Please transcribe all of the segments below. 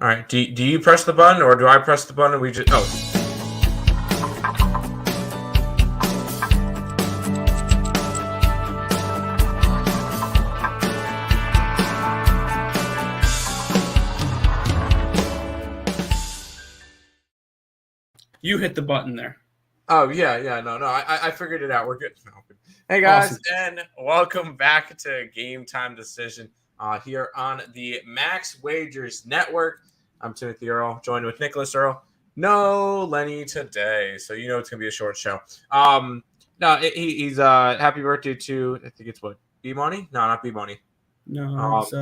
All right. Do you press the button or do I press the button? We just You hit the button there. Oh, yeah. No. I figured it out. We're good. No. Hey, guys, awesome. And welcome back to Game Time Decision here on the Max Wagers Network. I'm Timothy Earl, joined with Nicholas Earl. No Lenny today, so you know it's going to be a short show. He's happy birthday to, I think it's what, B-Money? No, not B-Money. No, it's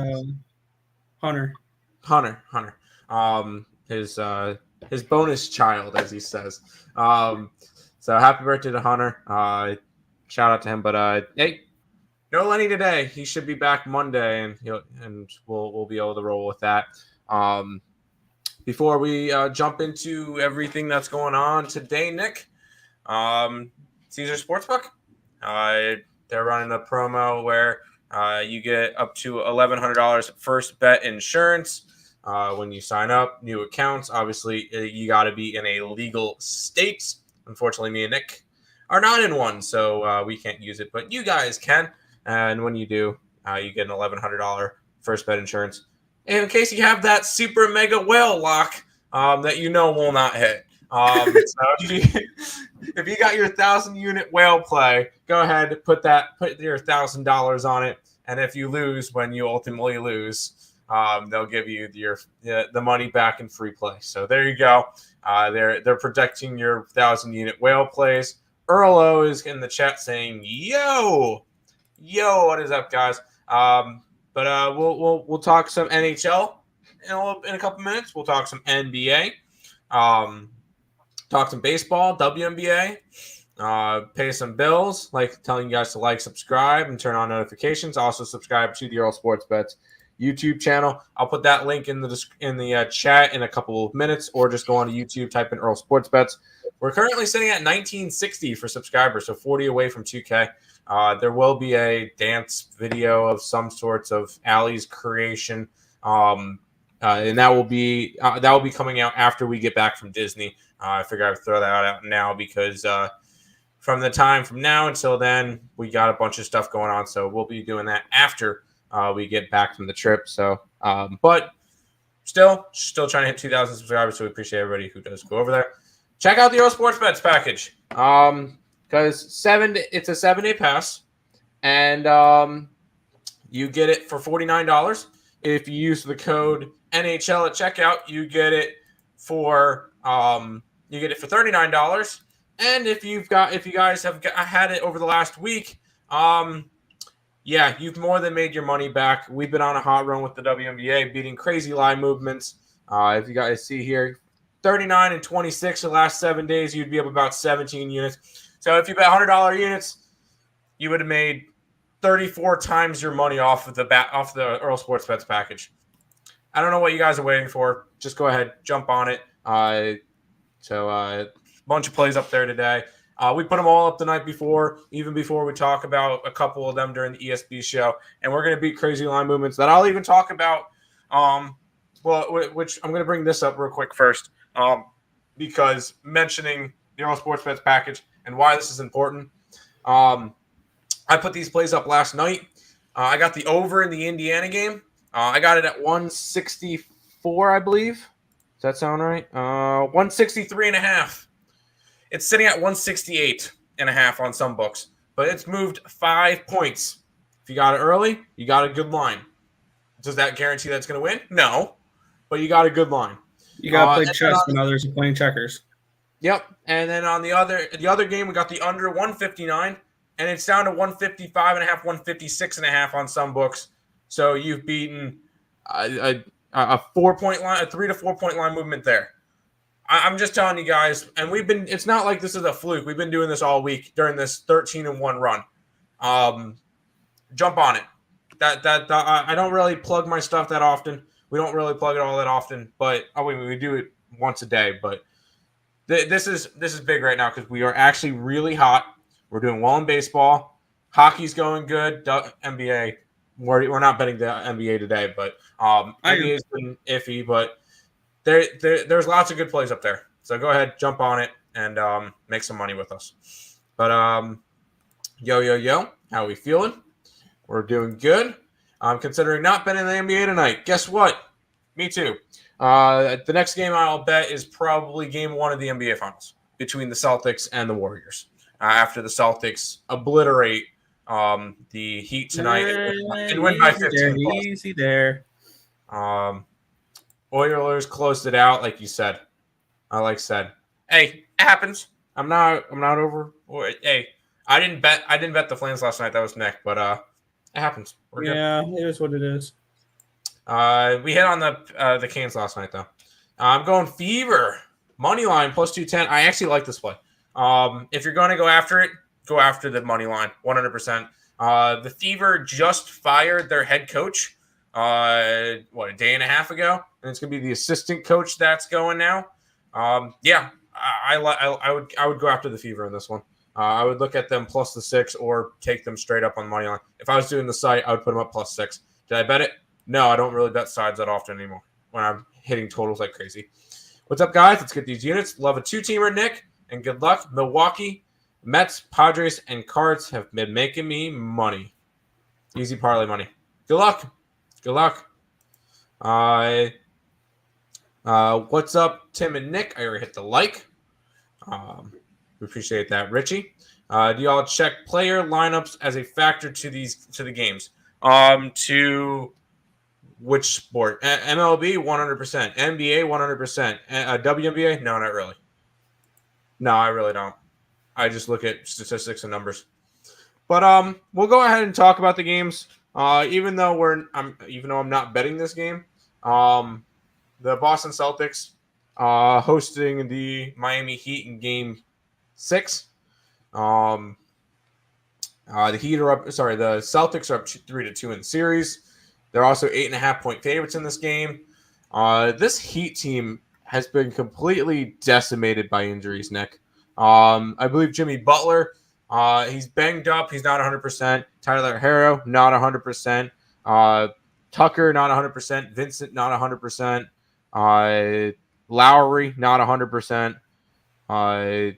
Hunter. Hunter. His bonus child, as he says. So happy birthday to Hunter. Shout out to him. But hey, no Lenny today. He should be back Monday, and we'll be able to roll with that. Before we jump into everything that's going on today, Nick, Caesar Sportsbook, they're running a promo where you get up to $1,100 first bet insurance. When you sign up, new accounts, obviously you got to be in a legal state. Unfortunately, me and Nick are not in one, so we can't use it, but you guys can. And when you do, you get an $1,100 first bet insurance. And in case you have that super mega whale lock that you know will not hit. So if you got your 1,000-unit whale play, go ahead, put your $1,000 on it. And if you lose, when you ultimately lose, they'll give you the money back in free play. So there you go. They're protecting your 1,000-unit whale plays. Earlo is in the chat saying, "Yo, what is up, guys?" But we'll talk some NHL in a couple minutes. We'll talk some NBA, talk some baseball, WNBA, pay some bills, like telling you guys to like, subscribe, and turn on notifications. Also subscribe to the Earl Sports Bets YouTube channel. I'll put that link in the chat in a couple of minutes, or just go on to YouTube, type in Earl Sports Bets. We're currently sitting at 1960 for subscribers, so 40 away from 2K. There will be a dance video of some sorts of Allie's creation, and that will be coming out after we get back from Disney. I figure I would throw that out now because from now until then, we got a bunch of stuff going on, so we'll be doing that after we get back from the trip. So, but still trying to hit 2,000 subscribers, so we appreciate everybody who does go over there. Check out the Earl Sports Bets package. Because it's a 7-day pass, and you get it for $49. If you use the code NHL at checkout, you get it for $39. And if you guys have had it over the last week, you've more than made your money back. We've been on a hot run with the WNBA, beating crazy line movements. If you guys see here, 39 and 26 the last 7 days, you'd be up about 17 units. So if you bet $100 units, you would have made 34 times your money off the Earl Sports Bets package. I don't know what you guys are waiting for. Just go ahead, jump on it. Bunch of plays up there today. We put them all up the night before, even before we talk about a couple of them during the ESB show. And we're going to beat crazy line movements that I'll even talk about. Which I'm going to bring this up real quick first, because mentioning the Earl Sports Bets package and why this is important. I put these plays up last night. I got the over in the Indiana game. I got it at 164, I believe. Does that sound right? 163.5. It's sitting at 168.5 on some books, but it's moved 5 points. If you got it early, you got a good line. Does that guarantee that's going to win? No, but you got a good line. You got to play chess when others are playing checkers. Yep. And then on the other game, we got the under 159, and it's down to 155.5, 156.5 on some books. So you've beaten a 4-point line, a 3 to 4 point line movement there. I'm just telling you guys, and it's not like this is a fluke. We've been doing this all week during this 13-1 run. Jump on it. I don't really plug my stuff that often. We don't really plug it all that often, but we do it once a day. But this is big right now because we are actually really hot. We're doing well in baseball. Hockey's going good. NBA, we're not betting the NBA today, but NBA has been iffy. But there's lots of good plays up there. So go ahead, jump on it, and make some money with us. But yo, how we feeling? We're doing good. I'm considering not betting the NBA tonight. Guess what? Me too. The next game I'll bet is probably game 1 of the NBA Finals between the Celtics and the Warriors. After the Celtics obliterate the Heat tonight and win by 15 plus. Easy there. Oilers closed it out, like you said. Hey, it happens. I'm not over. Hey, I didn't bet the Flames last night. That was Nick, but it happens. We're good. It is what it is. We hit on the Canes last night though. I'm going Fever money line plus 210. I actually like this play. If you're going to go after it, go after the money line 100%. The Fever just fired their head coach. A day and a half ago, and it's gonna be the assistant coach that's going now. I would go after the Fever in this one. I would look at them plus the 6 or take them straight up on money line. If I was doing the site, I would put them up plus 6. Did I bet it? No, I don't really bet sides that often anymore when I'm hitting totals like crazy. What's up, guys? Let's get these units. Love a 2-teamer, Nick, and good luck. Milwaukee, Mets, Padres, and Cards have been making me money. Easy parlay money. Good luck. Good luck. What's up, Tim and Nick? I already hit the like. We appreciate that, Richie. Do y'all check player lineups as a factor to the games? To which sport? MLB 100%, NBA 100%, WNBA? No, not really. No, I really don't. I just look at statistics and numbers. But we'll go ahead and talk about the games. Even though I'm not betting this game, the Boston Celtics hosting the Miami Heat in Game 6. The Celtics are up 3-2 in the series. They're also 8.5-point favorites in this game. This Heat team has been completely decimated by injuries, Nick. I believe Jimmy Butler, he's banged up. He's not 100%. Tyler Herro, not 100%. Tucker, not 100%. Vincent, not 100%. Lowry, not 100%.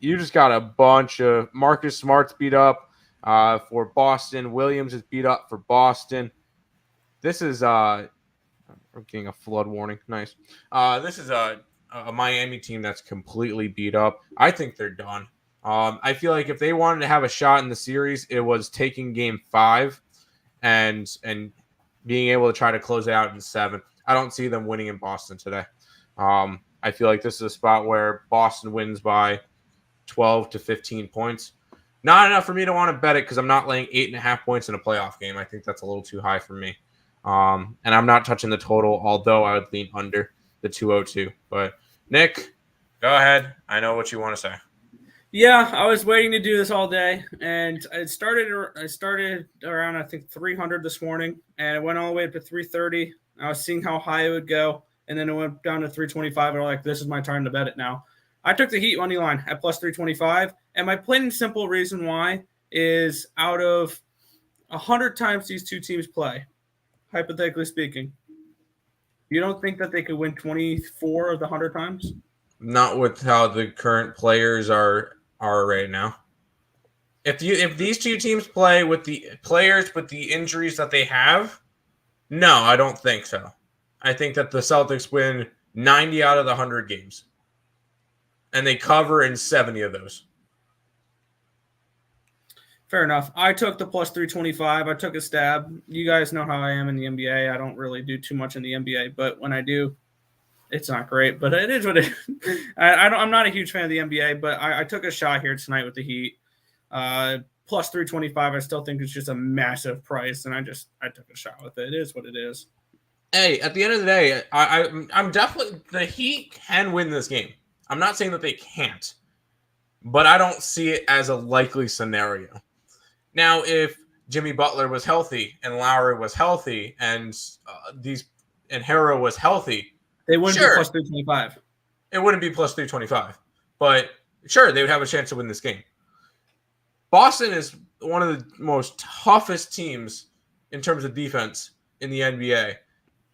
You just got a bunch of Marcus Smart's beat up for Boston. Williams is beat up for Boston. This is I'm getting a flood warning. Nice. This is a Miami team that's completely beat up. I think they're done. I feel like if they wanted to have a shot in the series, it was taking Game 5 and being able to try to close it out in 7. I don't see them winning in Boston today. I feel like this is a spot where Boston wins by 12 to 15 points. Not enough for me to want to bet it because I'm not laying 8.5 points in a playoff game. I think that's a little too high for me. And I'm not touching the total, although I would lean under the 202. But Nick, go ahead. I know what you want to say. Yeah, I was waiting to do this all day, and I started around, I think, 300 this morning, and it went all the way up to 330. I was seeing how high it would go, and then it went down to 325, and I'm like, this is my time to bet it now. I took the Heat money line at plus 325, and my plain and simple reason why is out of 100 times these two teams play, hypothetically speaking, you don't think that they could win 24 of the 100 times? Not with how the current players are right now. If these two teams play with the players with the injuries that they have, no, I don't think so. I think that the Celtics win 90 out of the 100 games. And they cover in 70 of those. Fair enough. I took the plus 325. I took a stab. You guys know how I am in the NBA. I don't really do too much in the NBA, but when I do, it's not great. But it is what it is. I'm not a huge fan of the NBA, but I took a shot here tonight with the Heat. Plus 325, I still think it's just a massive price, and I took a shot with it. It is what it is. Hey, at the end of the day, I'm definitely – the Heat can win this game. I'm not saying that they can't, but I don't see it as a likely scenario. Now, if Jimmy Butler was healthy and Lowry was healthy and Herro was healthy, they wouldn't be plus 325. It wouldn't be plus 325, but sure, they would have a chance to win this game. Boston is one of the most toughest teams in terms of defense in the NBA.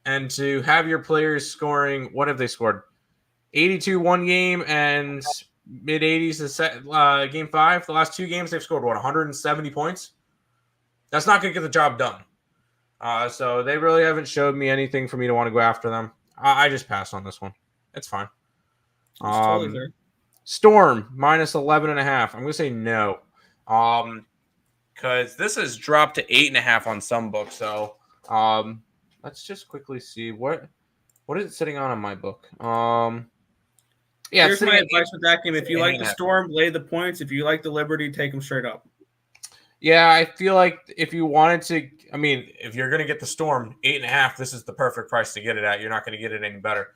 and to have your players scoring, what have they scored? 82 one game and mid 80s game 5. The last 2 games they've scored 170 points. That's not going to get the job done. So they really haven't showed me anything for me to want to go after them. I just passed on this one. It's fine. Totally fair. Storm minus 11.5. I'm going to say no. Because this has dropped to 8.5 on some books. So let's just quickly see what is it sitting on my book. Here's my advice with that game. If you like the Storm, lay the points. If you like the Liberty, take them straight up. Yeah, I feel like if you wanted to, I mean, if you're going to get the Storm 8.5, this is the perfect price to get it at. You're not going to get it any better,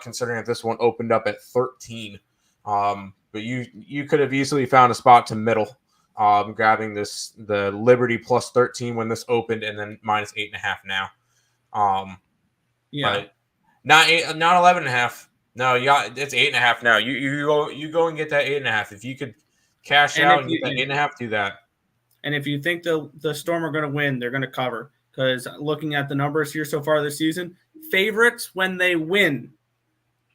considering that this one opened up at 13. But you could have easily found a spot to middle, grabbing the Liberty plus 13 when this opened, and then minus 8.5 now. But not 11.5. No, it's 8.5 now. You go and get that 8.5. If you could cash out and get that 8.5, do that. And if you think the Storm are going to win, they're going to cover. Because looking at the numbers here so far this season, favorites when they win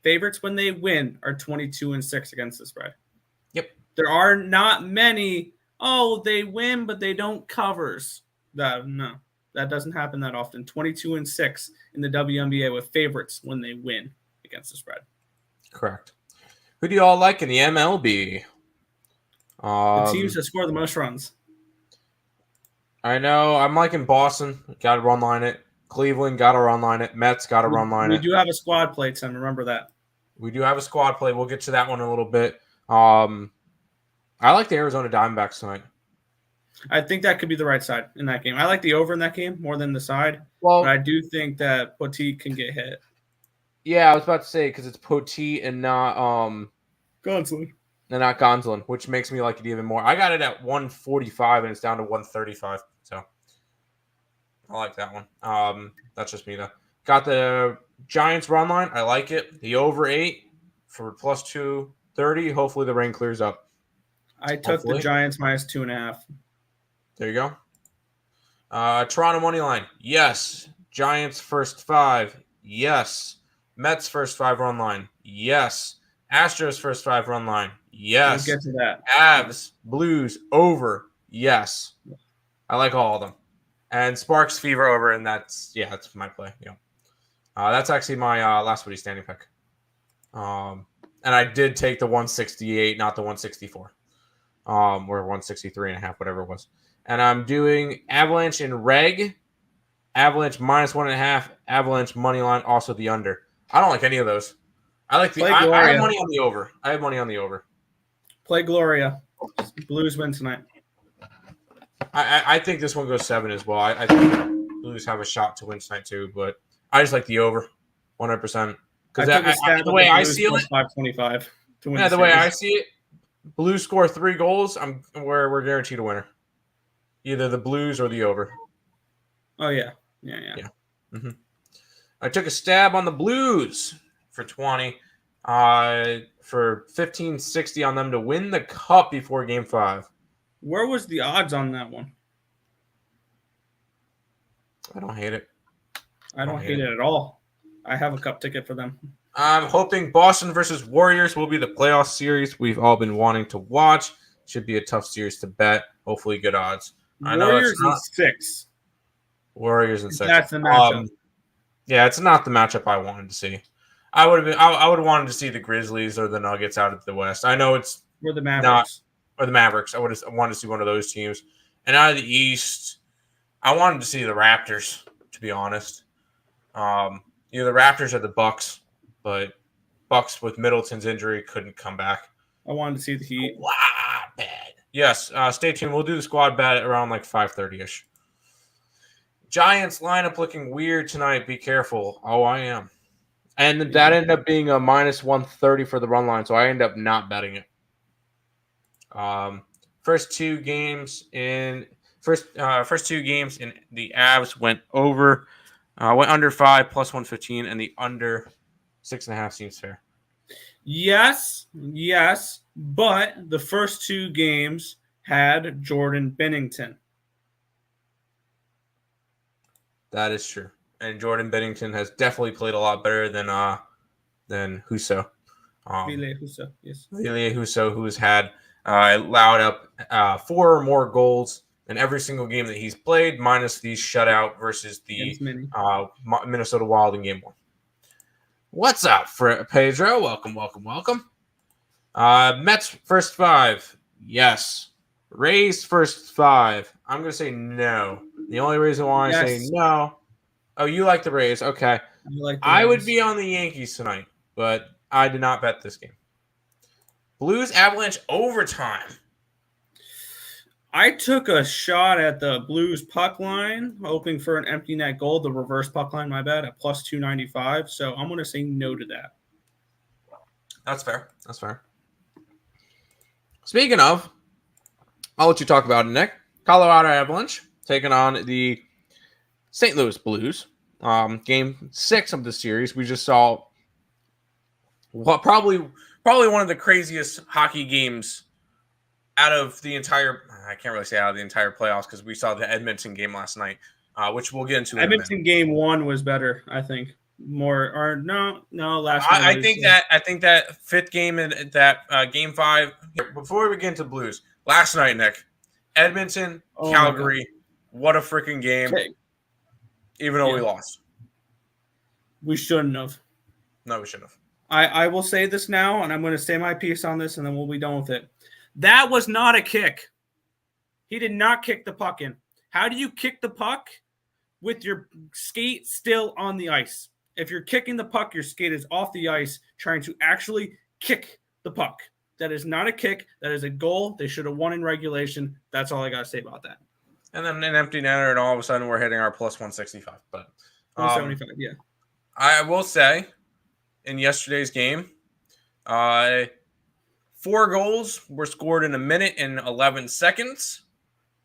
are 22-6 against the spread. Yep. There are not many, they win, but they don't covers. No, that doesn't happen that often. 22-6 in the WNBA with favorites when they win against the spread. Correct. Who do you all like in the MLB? The teams that score the most runs. I know. I'm liking Boston. Got to run line it. Cleveland, got to run line it. Mets, got to run line it. We do have a squad play, Tim. Remember that. We do have a squad play. We'll get to that one in a little bit. I like the Arizona Diamondbacks tonight. I think that could be the right side in that game. I like the over in that game more than the side. Well, but I do think that Poteet can get hit. Yeah, I was about to say because it's Poteet and not Gonsolin. And not Gonsolin, which makes me like it even more. I got it at 145 and it's down to 135. So I like that one. That's just me though. Got the Giants run line. I like it. The over 8 for plus 230. Hopefully the rain clears up. I took the Giants minus 2.5. There you go. Toronto money line. Yes. Giants first 5. Yes. Mets first 5 run line. Yes. Astros first 5 run line. Yes. We'll get to that. Avs, Blues, over. Yes. I like all of them. And Sparks, Fever, over. And that's my play. Yeah. That's actually my last Woody standing pick. And I did take the 168, not the 164. Or 163.5, whatever it was. And I'm doing Avalanche in reg. Avalanche minus 1.5. Avalanche money line, also the under. I don't like any of those. I like the. I have money on the over. Play Gloria. Blues win tonight. I think this one goes 7 as well. I think Blues have a shot to win tonight too, but I just like the over, 100%. Because the way I see it, 525 to win. Yeah, the way I see it, Blues score 3 goals. We're guaranteed a winner. Either the Blues or the over. Oh yeah. Mm-hmm. I took a stab on the Blues for 20. For 15.60 on them to win the cup before Game 5. Where was the odds on that one? I don't hate it. I don't hate it at all. I have a cup ticket for them. I'm hoping Boston versus Warriors will be the playoff series we've all been wanting to watch. Should be a tough series to bet. Hopefully good odds. Warriors in 6. Warriors in 6. That's the matchup. Yeah, it's not the matchup I wanted to see. I would have wanted to see the Grizzlies or the Nuggets out of the West. I know it's or the Mavericks. Or the Mavericks. I would have wanted to see one of those teams. And out of the East, I wanted to see the Raptors, to be honest. Either the Raptors or the Bucks, but Bucks with Middleton's injury couldn't come back. I wanted to see the Heat. Wow, bad. Yes, stay tuned. We'll do the squad bet around like 5:30ish. Giants lineup looking weird tonight. Be careful. Oh, I am. And that ended up being a minus 130 for the run line, so I ended up not betting it. First two games in the Avs went over, went under 5 plus 115, and the under 6.5 seems fair. Yes, but the first 2 games had Jordan Binnington. That is true. and Jordan Bennington has definitely played a lot better than Husso. Ville Husso, yes. Ville Husso, who has had allowed up 4 or more goals in every single game that he's played, minus the shutout versus the Minnesota Wild in Game 1. What's up, Pedro? Welcome. Mets first 5. Yes. Rays first 5. I'm going to say no. The only reason why I say no. Oh, you like the Rays. Okay. I would be on the Yankees tonight, but I did not bet this game. Blues Avalanche overtime. I took a shot at the Blues puck line, hoping for an empty net goal, the reverse puck line, my bad, at plus 295. So I'm going to say no to that. That's fair. Speaking of, I'll let you talk about it, Nick. Colorado Avalanche taking on the St. Louis Blues. Game 6 of the series. We just saw probably one of the craziest hockey games out of the entire. I can't really say out of the entire playoffs because we saw the Edmonton game last night, which we'll get into. Edmonton game 1 was better, I think. Last. I think that 5th game and that game 5. Before we get into Blues, last night, Nick, Edmonton, Calgary, what a freaking game! Okay. Even though we lost, we shouldn't have. No, we shouldn't have. I will say this now, and I'm going to say my piece on this, and then we'll be done with it. That was not a kick. He did not kick the puck in. How do you kick the puck with your skate still on the ice? If you're kicking the puck, your skate is off the ice trying to actually kick the puck. That is not a kick. That is a goal. They should have won in regulation. That's all I got to say about that. And then an empty netter, and all of a sudden we're hitting our plus 165. But 175, yeah. I will say, in yesterday's game, 4 goals were scored in a minute and 11 seconds.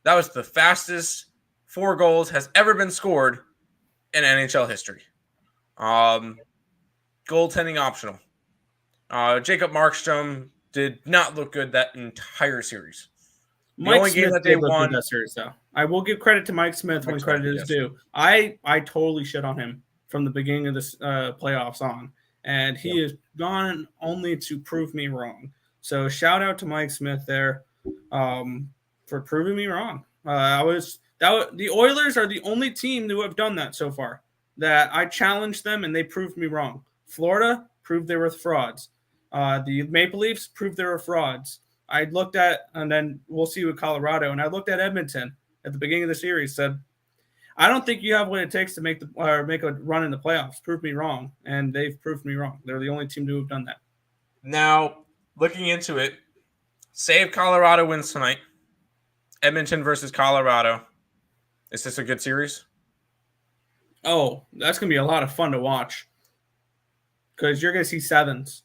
That was the fastest 4 goals has ever been scored in NHL history. Goaltending optional. Jacob Markstrom did not look good that entire series. The only game that they won that series, though. I will give credit to Mike Smith when credit is due. I totally shit on him from the beginning of this playoffs on, and he has gone only to prove me wrong. So shout out to Mike Smith there for proving me wrong. The Oilers are the only team who have done that so far. That I challenged them and they proved me wrong. Florida proved they were frauds. The Maple Leafs proved they were frauds. I looked at, and then we'll see with Colorado, and I looked at Edmonton at the beginning of the series, said, I don't think you have what it takes to make a run in the playoffs. Prove me wrong. And they've proved me wrong. They're the only team to have done that. Now, looking into it, say if Colorado wins tonight, Edmonton versus Colorado, is this a good series? Oh, that's going to be a lot of fun to watch. Because you're going to see 7s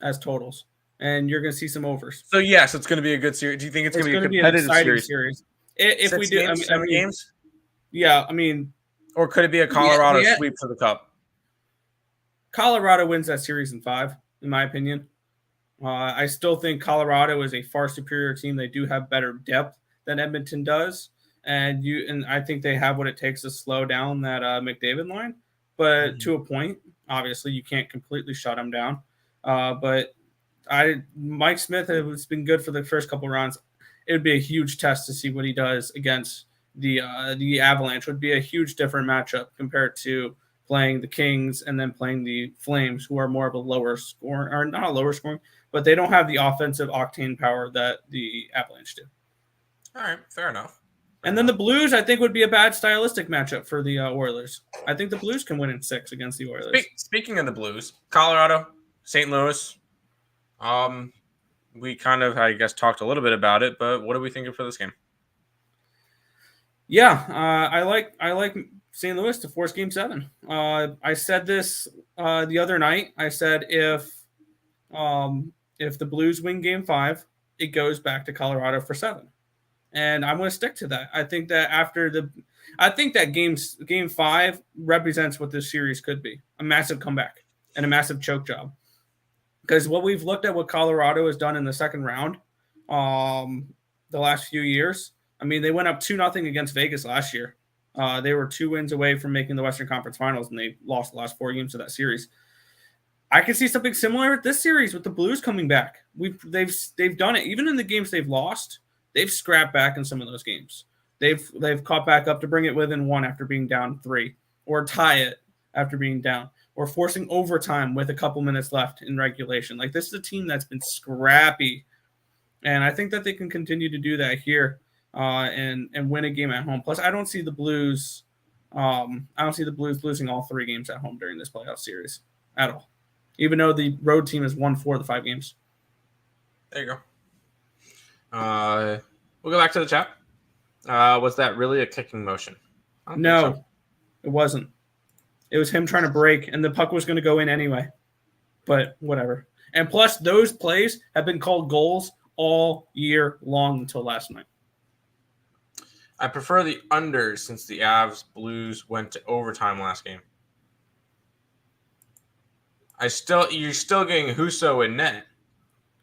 as totals. And you're going to see some overs. So, yes, it's going to be a good series. Do you think it's going to be a competitive series? If we do, games, 7 games? Yeah, I mean. Or could it be a Colorado sweep for the Cup? Colorado wins that series in 5, in my opinion. I still think Colorado is a far superior team. They do have better depth than Edmonton does. And I think they have what it takes to slow down that McDavid line. But to a point, obviously, you can't completely shut them down. But Mike Smith has been good for the first couple rounds. It would be a huge test to see what he does against the Avalanche. It would be a huge different matchup compared to playing the Kings and then playing the Flames, who are more of a lower scoring, or not a lower scoring, but they don't have the offensive octane power that the Avalanche do. All right, fair enough. And then the Blues, I think, would be a bad stylistic matchup for the Oilers. I think the Blues can win in 6 against the Oilers. Speaking of the Blues, Colorado, St. Louis, we kind of, I guess, talked a little bit about it, but what are we thinking for this game? Yeah, I like St. Louis to force Game 7. I said this the other night. I said if the Blues win Game 5, it goes back to Colorado for 7. And I'm going to stick to that. I think that game 5 represents what this series could be. A massive comeback and a massive choke job. Because what we've looked at what Colorado has done in the second round the last few years, I mean, they went up 2-0 against Vegas last year. They were 2 wins away from making the Western Conference Finals, and they lost the last 4 games of that series. I can see something similar with this series with the Blues coming back. They've done it. Even in the games they've lost, they've scrapped back in some of those games. They've caught back up to bring it within 1 after being down 3, or tie it after being down, or forcing overtime with a couple minutes left in regulation. Like, this is a team that's been scrappy, and I think that they can continue to do that here and win a game at home. Plus, I don't see the Blues. I don't see the Blues losing all 3 games at home during this playoff series at all, even though the road team has won 4 of the 5 games. There you go. We'll go back to the chat. Was that really a kicking motion? No, it wasn't. It was him trying to break, and the puck was going to go in anyway. But whatever. And plus, those plays have been called goals all year long until last night. I prefer the unders since the Avs Blues went to overtime last game. You're still getting Husso in net.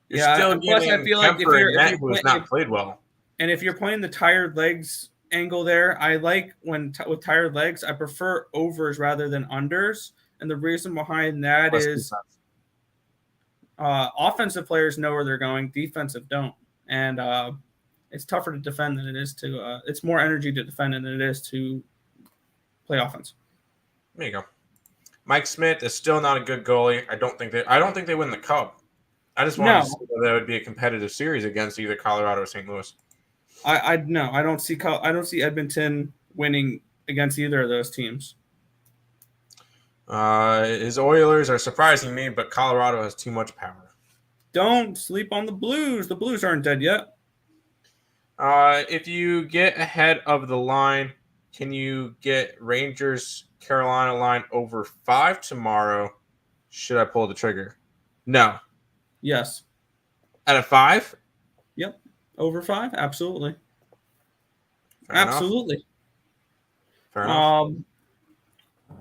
You're still getting I feel like Kemper in net, who has not played well. And if you're playing the tired legs angle there, I like with tired legs, I prefer overs rather than unders. And the reason behind that is offensive players know where they're going, defensive don't. And it's tougher to defend than it is to it's more energy to defend than it is to play offense. There you go. Mike Smith is still not a good goalie. I don't think they win the Cup. I just want to see whether that would be a competitive series against either Colorado or St. Louis. I don't see Edmonton winning against either of those teams. His Oilers are surprising me, but Colorado has too much power. Don't sleep on the Blues. The Blues aren't dead yet. If you get ahead of the line, can you get Rangers Carolina line over 5 tomorrow? Should I pull the trigger? No. Yes. At a 5? Yep. Over 5? Absolutely. Fair Absolutely. Enough. Fair enough.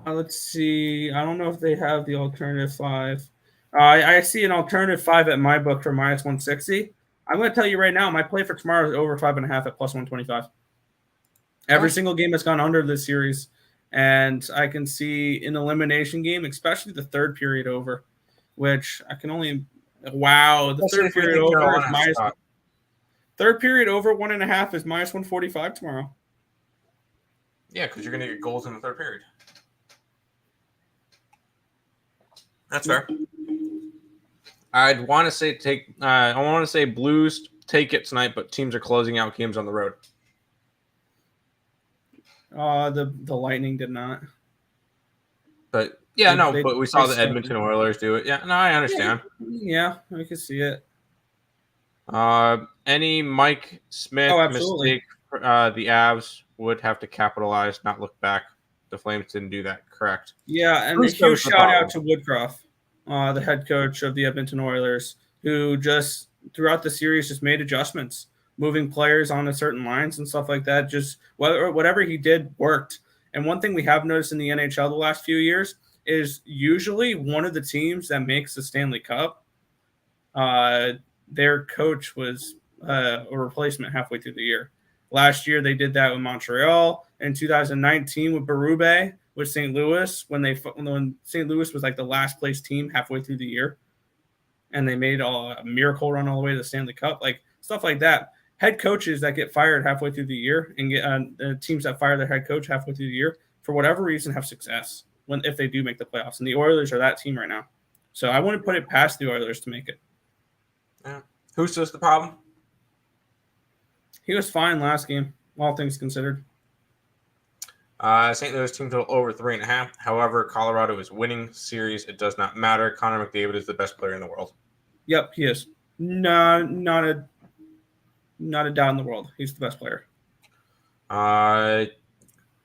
Let's see. I don't know if they have the alternative 5. I see an alternative 5 at my book for minus 160. I'm going to tell you right now, my play for tomorrow is over 5.5 at plus 125. Every single game has gone under this series, and I can see an elimination game, especially the third period over, which I can only the third period over is minus. Third period over 1.5 is minus 145 tomorrow. Yeah, because you're going to get goals in the third period. That's fair. I'd want to say I want to say Blues take it tonight, but teams are closing out games on the road. The Lightning did not. But but we saw the Edmonton Oilers do it. Yeah, no, I understand. Yeah, I can see it. Any Mike Smith mistake, the Avs would have to capitalize, not look back. The Flames didn't do that, correct? Yeah, and a huge shout out to Woodcroft, the head coach of the Edmonton Oilers, who just throughout the series just made adjustments, moving players onto certain lines and stuff like that. Just whatever he did worked. And one thing we have noticed in the NHL the last few years is usually one of the teams that makes the Stanley Cup, their coach was a replacement halfway through the year. Last year they did that with Montreal. In 2019 with Berube, with St. Louis, when St. Louis was like the last place team halfway through the year, and they made a miracle run all the way to the Stanley Cup, like stuff like that. Head coaches that get fired halfway through the year and get teams that fire their head coach halfway through the year, for whatever reason, have success if they do make the playoffs. And the Oilers are that team right now. So I wouldn't put it past the Oilers to make it. Yeah. Who's just the problem? He was fine last game, all things considered. St. Louis team total over 3.5. However, Colorado is winning series. It does not matter. Connor McDavid is the best player in the world. Yep, he is. Not a doubt in the world. He's the best player.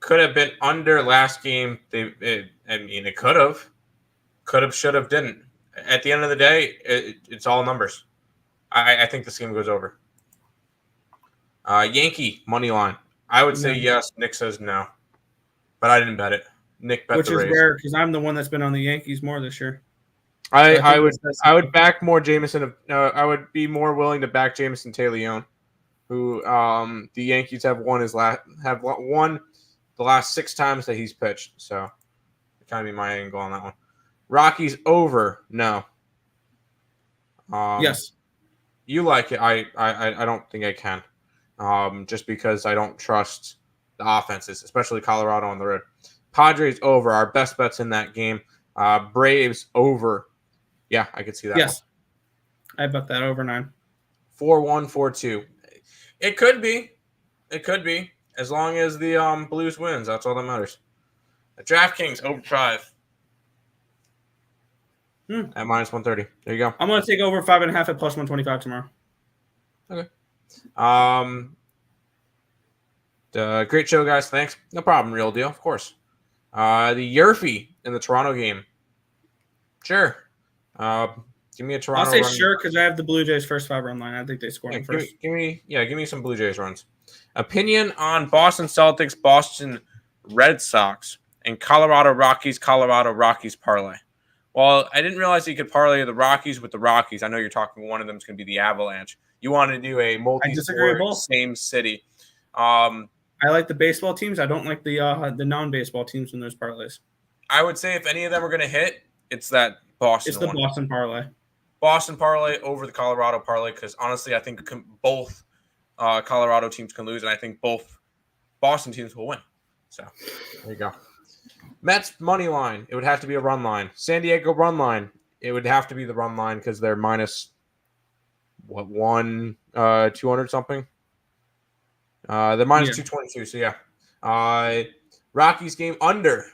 Could have been under last game. It could have, should have, didn't. At the end of the day, it's all numbers. I think this game goes over. Yankee money line. I would say yes. Nick says no, but I didn't bet it. Nick bet the Rays. Which is rare because I'm the one that's been on the Yankees more this year. I would back more Jameson. I would be more willing to back Jameson Taillon, who the Yankees have won the last 6 times that he's pitched. So it kind of be my angle on that one. Rockies over. No. Yes. You like it. I don't think I can. Just because I don't trust the offenses, especially Colorado on the road. Padres over. Our best bets in that game. Braves over. Yeah, I could see that. Yes. I bet that over 9. 4-1, 4-2. It could be. It could be. As long as the Blues wins. That's all that matters. The DraftKings over 5. At minus 130. There you go. I'm going to take over 5.5 at plus 125 tomorrow. Okay. Great show, guys. Thanks. No problem. Real deal, of course. The Yerfie in the Toronto game. Sure. Give me a Toronto. I'll say run. sure because I have the Blue Jays first 5 run line. I think they scored them first. Give me some Blue Jays runs. Opinion on Boston Celtics, Boston Red Sox, and Colorado Rockies parlay. Well, I didn't realize you could parlay the Rockies with the Rockies. I know you're talking one of them is going to be the Avalanche. You want to do a multi-sport, same city. I like the baseball teams. I don't like the non-baseball teams in those parlays. I would say if any of them are going to hit, it's that Boston. It's the Boston parlay. Boston parlay over the Colorado parlay because honestly, I think both Colorado teams can lose, and I think both Boston teams will win. So there you go. Mets money line. It would have to be a run line. San Diego run line. It would have to be the run line because they're minus 200 something. They're minus 222. So yeah. Rockies game under.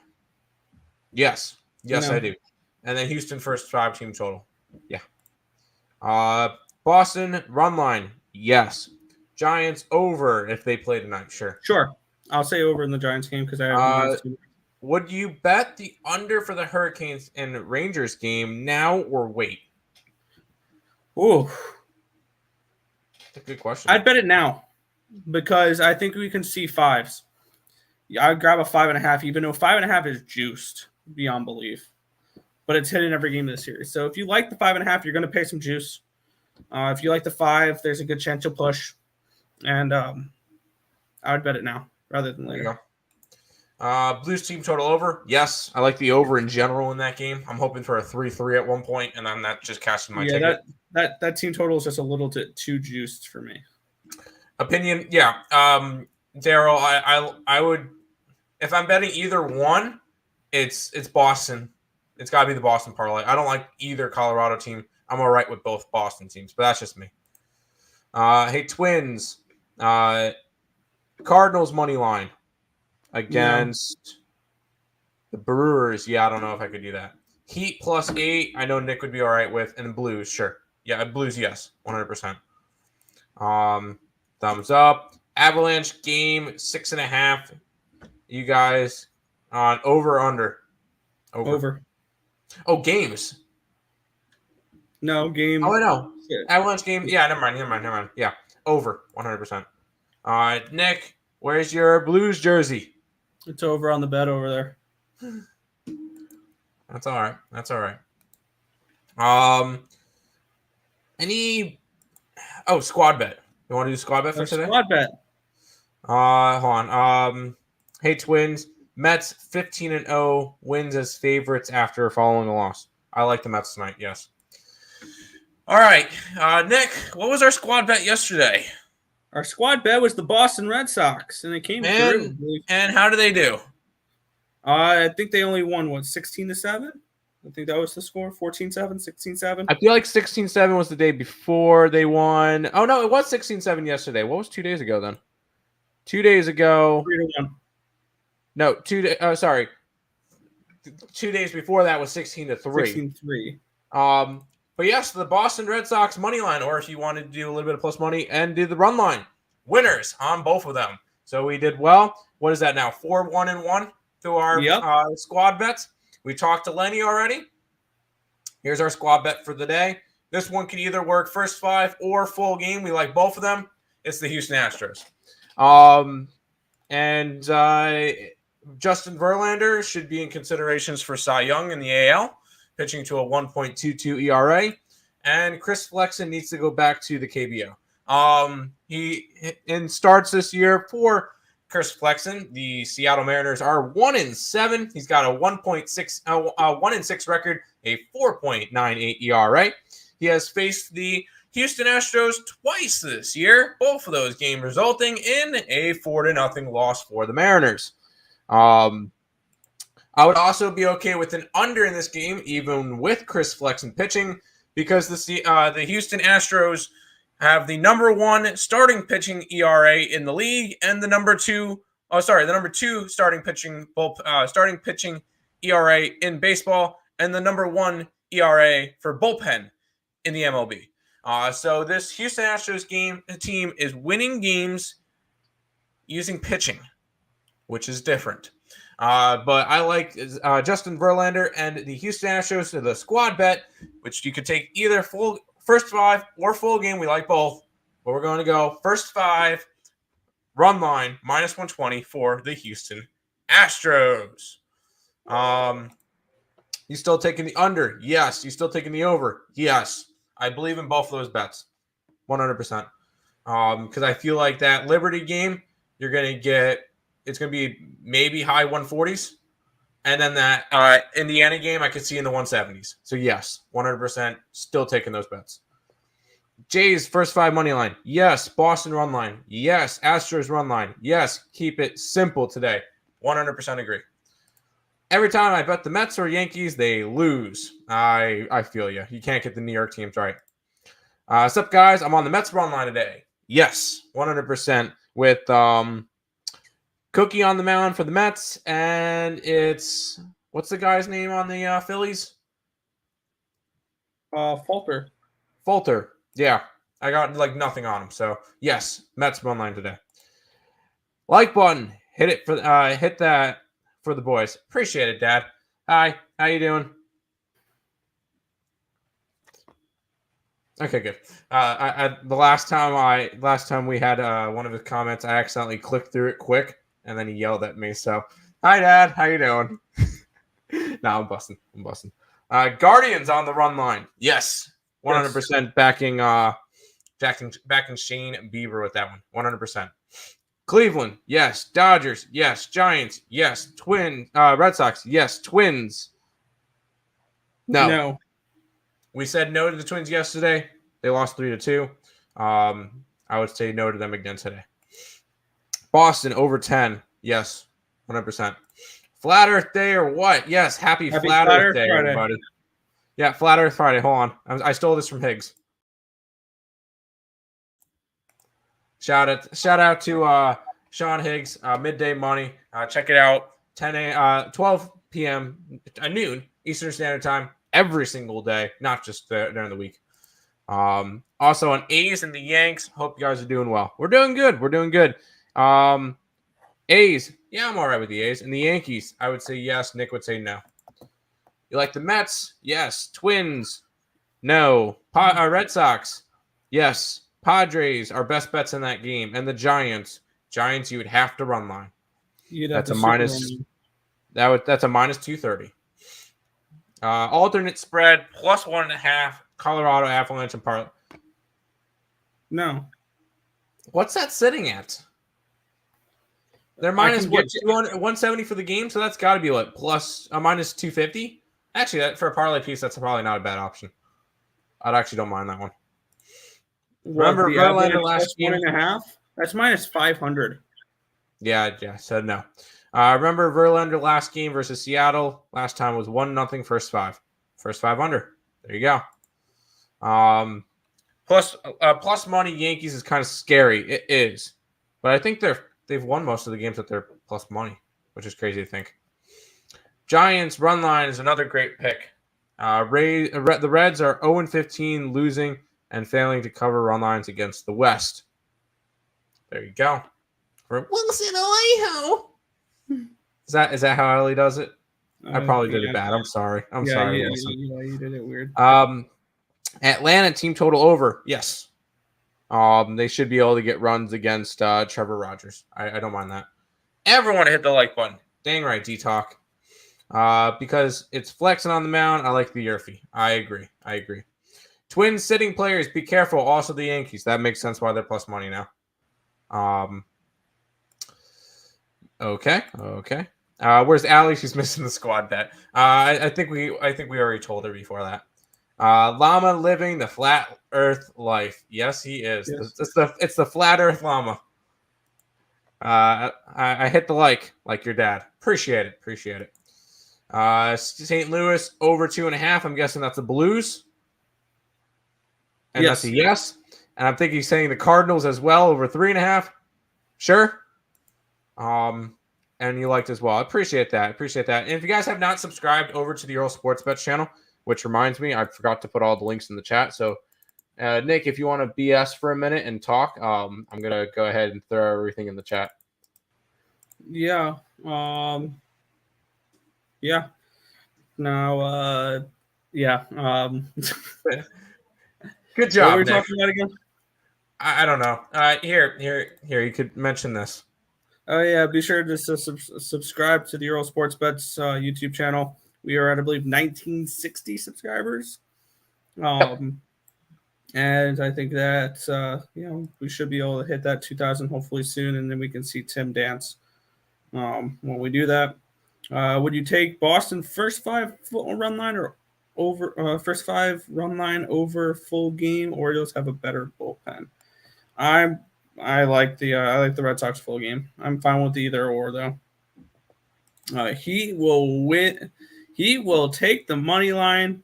Yes, I do. And then Houston first 5 team total. Yeah. Boston run line. Yes. Giants over if they play tonight. Sure. I'll say over in the Giants game because I have would you bet the under for the Hurricanes and Rangers game now or wait? Ooh. That's a good question. I'd bet it now because I think we can see 5s. Yeah, I'd grab a 5.5, even though 5.5 is juiced beyond belief. But it's hitting every game of the series. So if you like the 5.5, you're going to pay some juice. If you like the 5, there's a good chance you'll push. And I would bet it now rather than later. Blues team total over. Yes, I like the over in general in that game. I'm hoping for a 3-3 at one point, and then that just casting my ticket. That team total is just a little bit too juiced for me. Opinion, yeah. Daryl, I would, if I'm betting either one, it's Boston. It's got to be the Boston parlay. I don't like either Colorado team. I'm all right with both Boston teams, but that's just me. Hey, Twins. Cardinals money line against the Brewers. Yeah, I don't know if I could do that. Heat plus 8. I know Nick would be all right with. And the Blues, sure. Yeah, Blues, yes. 100%. Thumbs up. Avalanche game 6.5. You guys on over or under? Over. Oh, games. No, game. Oh, I know. Avalanche game. Yeah, never mind. Yeah, over 100%. Nick, where's your Blues jersey? It's over on the bet over there. That's all right. Squad bet. You want to do squad bet for today? Squad bet. Hold on. Hey, Twins. Mets 15-0 wins as favorites after following a loss. I like the Mets tonight. Yes. All right, Nick. What was our squad bet yesterday? Our squad bet was the Boston Red Sox, and it came through. And how did they do? I think they only won 16-7. I think that was the score. 14-7, 16-7. I feel like 16-7 was the day before they won. Oh no, it was 16-7 yesterday. What was 2 days ago then? 2 days ago. 3-1. No, 2 days. Sorry. 2 days before that was 16-3. 16-3. But yes, the Boston Red Sox money line, or if you wanted to do a little bit of plus money and do the run line, winners on both of them. So we did well. What is that now? 4-1-1 through our squad bets. We talked to Lenny already. Here's our squad bet for the day. This one can either work first 5 or full game. We like both of them. It's the Houston Astros. Justin Verlander should be in considerations for Cy Young in the AL, pitching to a 1.22 ERA. And Chris Flexen needs to go back to the KBO. He starts this year for Chris Flexen. The Seattle Mariners are 1-7. He's got a 1-6 record, a 4.98 ERA. He has faced the Houston Astros twice this year, both of those games resulting in a 4-0 loss for the Mariners. I would also be okay with an under in this game, even with Chris Flexen pitching, because the Houston Astros have the number 1 starting pitching ERA in the league and the number 2 starting pitching ERA in baseball and the number 1 ERA for bullpen in the MLB. So this Houston Astros team is winning games using pitching, which is different. But I like Justin Verlander and the Houston Astros to the squad bet, which you could take either first 5 or full game. We like both, but we're going to go first 5 run line -120 for the Houston Astros. You still taking the under? Yes. You still taking the over? Yes. I believe in both of those bets, 100%. Because I feel like that Liberty game, you're going to get. It's going to be maybe high 140s. And then that Indiana game, I could see in the 170s. So, yes, 100% still taking those bets. Jays, first 5 money line. Yes. Boston run line. Yes. Astros run line. Yes. Keep it simple today. 100% agree. Every time I bet the Mets or Yankees, they lose. I feel you. You can't get the New York teams right. What's up, guys? I'm on the Mets run line today. Yes. 100% with Cookie on the mound for the Mets, and it's what's the guy's name on the Phillies? Falter. Yeah, I got like nothing on him. So yes, Mets run line today. Like button, hit that for the boys. Appreciate it, Dad. Hi, how you doing? Okay, good. The last time we had one of his comments, I accidentally clicked through it quick. And then he yelled at me. So, hi, Dad. How you doing? No, I'm busting. Guardians on the run line. Yes. 100% backing Shane Bieber with that one. 100%. Cleveland. Yes. Dodgers. Yes. Giants. Yes. Red Sox. Yes. Twins. No. We said no to the Twins yesterday. They lost 3-2. I would say no to them again today. Boston over 10. Yes, 100%. Flat Earth Day or what? Yes, happy Flat Earth Day, Friday. Everybody. Yeah, Flat Earth Friday. Hold on. I stole this from Higgs. Shout out to Sean Higgs, Midday Money. Check it out. 12 p.m. Noon Eastern Standard Time every single day, not just during the week. Also on A's and the Yanks. Hope you guys are doing well. We're doing good. A's. Yeah, I'm all right with the A's. And the Yankees, I would say yes. Nick would say no. You like the Mets? Yes. Twins? No. Red Sox? Yes. Padres are best bets in that game. And the Giants? Giants, you would have to run line. That's a minus. That's a minus 230. Alternate spread plus 1.5. Colorado Avalanche and Parlays. No. What's that sitting at? They're minus 170 for the game, so that's got to be what plus a minus 250. Actually, that for a parlay piece, that's probably not a bad option. I actually don't mind that one. Remember Verlander last game? 1.5. That's minus 500. Yeah. So no. Remember Verlander last game versus Seattle? Last time was 1-0 first 5. First 5 under. There you go. Plus money Yankees is kind of scary. It is, but I think they've won most of the games that they're plus money, which is crazy to think. Giants run line is another great pick. The Reds are 0-15, losing and failing to cover run lines against the West. There you go. For Wilson, Ohio. Is that how Ellie does it? I probably did it bad. I'm sorry. Sorry, Wilson. You did it weird. Atlanta team total over. Yes. They should be able to get runs against Trevor Rogers. I don't mind that. Everyone hit the like button. Dang right, D-Talk. Because it's flexing on the mound. I like the Yerfy. I agree. Twins sitting players, be careful. Also the Yankees. That makes sense why they're plus money now. Okay. Where's Allie? She's missing the squad bet. I think we already told her before that. Llama living the flat Earth life. Yes, he is. Yes. It's the flat Earth llama. I hit the like your dad. Appreciate it. St. Louis over 2.5. I'm guessing that's the Blues. And Yes. that's a yes. And I'm thinking he's saying the Cardinals as well over 3.5. Sure. And you liked as well. I appreciate that. And if you guys have not subscribed over to the Earl Sports Bets channel, which reminds me, I forgot to put all the links in the chat. So, Nick, if you want to BS for a minute and talk, I'm gonna go ahead and throw everything in the chat. Yeah. Yeah. Now, yeah. Good job, What were we Nick. talking about again? I don't know. Here. You could mention this. Oh yeah, be sure to subscribe to the Earl Sports Bets YouTube channel. We are at, I believe, 1960 subscribers. And I think that we should be able to hit that 2,000 hopefully soon, and then we can see Tim dance. When we do that, would you take Boston first 5 run line or over first 5 run line over full game? Orioles have a better bullpen. I like the Red Sox full game. I'm fine with either or though. He will win. He will take the money line.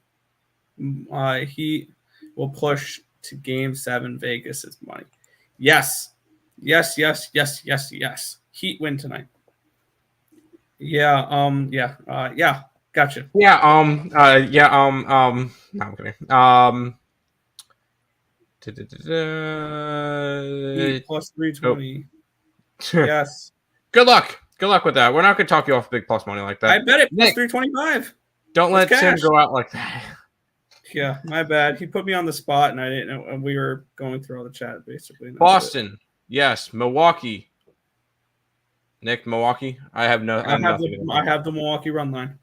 He will push to Game 7. Vegas is money. Yes. Heat win tonight. Yeah. Yeah. Gotcha. Yeah. No, I'm kidding. Heat plus 320. Yes. Good luck with that. We're not going to talk you off big plus money like that. I bet it plus Nick, 325. Don't let Tim go out like that. Yeah, my bad. He put me on the spot, and I didn't know. We were going through all the chat, basically. Boston, yes. Milwaukee. Nick, Milwaukee. I have the Milwaukee run line.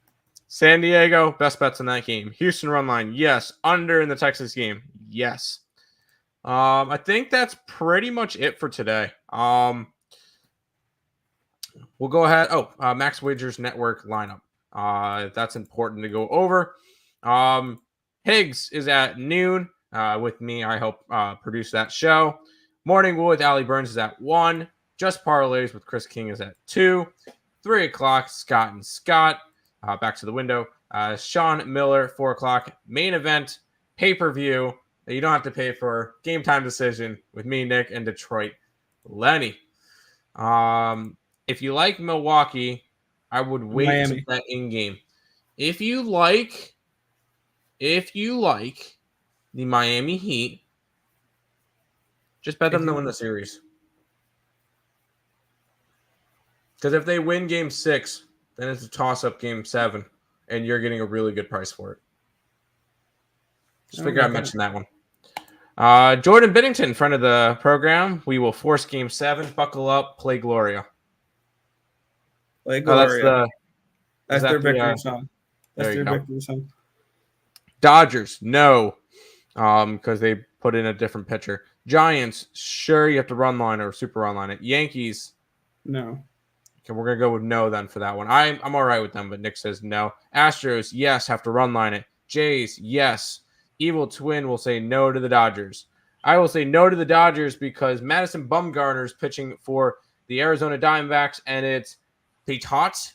San Diego, best bets in that game. Houston run line, yes. Under in the Texas game, yes. I think that's pretty much it for today. We'll go ahead. Max Wagers Network lineup. That's important to go over. Higgs is at noon with me. I help produce that show. Morning Wood with Allie Burns is at 1. Just Parlays with Chris King is at 2. 3 o'clock, Scott and Scott. Back to the window. Sean Miller, 4 o'clock. Main event, pay-per-view that you don't have to pay for. Game time decision with me, Nick, and Detroit, Lenny. If you like Milwaukee, I would wait Miami. to bet in-game. If you like the Miami Heat, just bet them to win the series. Because if they win Game 6, then it's a toss-up Game 7, and you're getting a really good price for it. Just figure I mentioned that one. Jordan Biddington, friend of the program. We will force Game 7. Buckle up, play Gloria. Play Gloria. That's their victory song. That's their victory song. Dodgers, no, because they put in a different pitcher. Giants, sure, you have to run line or super run line it. Yankees, no. Okay, we're gonna go with no then for that one. I'm all right with them, but Nick says no. Astros, yes, have to run line it. Jays, yes. Evil Twin will say no to the Dodgers. I will say no to the Dodgers because Madison Bumgarner is pitching for the Arizona Diamondbacks, and it's Pitot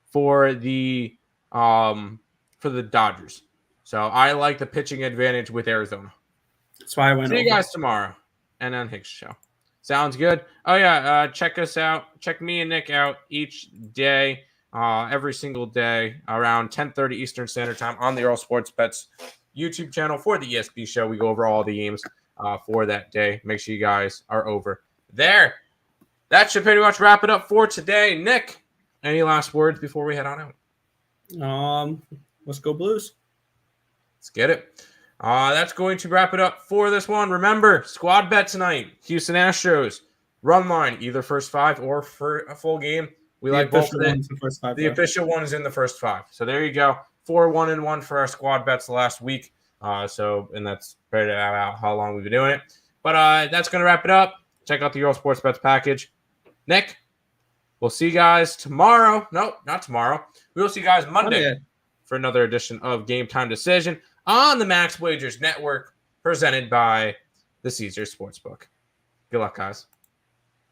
for the Dodgers. So I like the pitching advantage with Arizona. That's why I went. See you guys tomorrow, and on Higgs show. Sounds good. Oh yeah, check us out. Check me and Nick out each day, every single day around 10:30 Eastern Standard Time on the Earl Sports Bets YouTube channel for the ESB show. We go over all the games for that day. Make sure you guys are over there. That should pretty much wrap it up for today. Nick, any last words before we head on out? Let's go Blues. Let's get it. That's going to wrap it up for this one. Remember, squad bet tonight. Houston Astros. Run line, either first 5 or for a full game. We like both of them. The official one is in the first 5. So there you go. 4-1-1 for our squad bets last week. And that's right about how long we've been doing it. But that's going to wrap it up. Check out the Euro Sports Bets package. Nick, We'll see you guys tomorrow. Nope, not tomorrow. We will see you guys Monday for another edition of Game Time Decision on the Max Wagers Network, presented by the Caesars Sportsbook. Good luck, guys.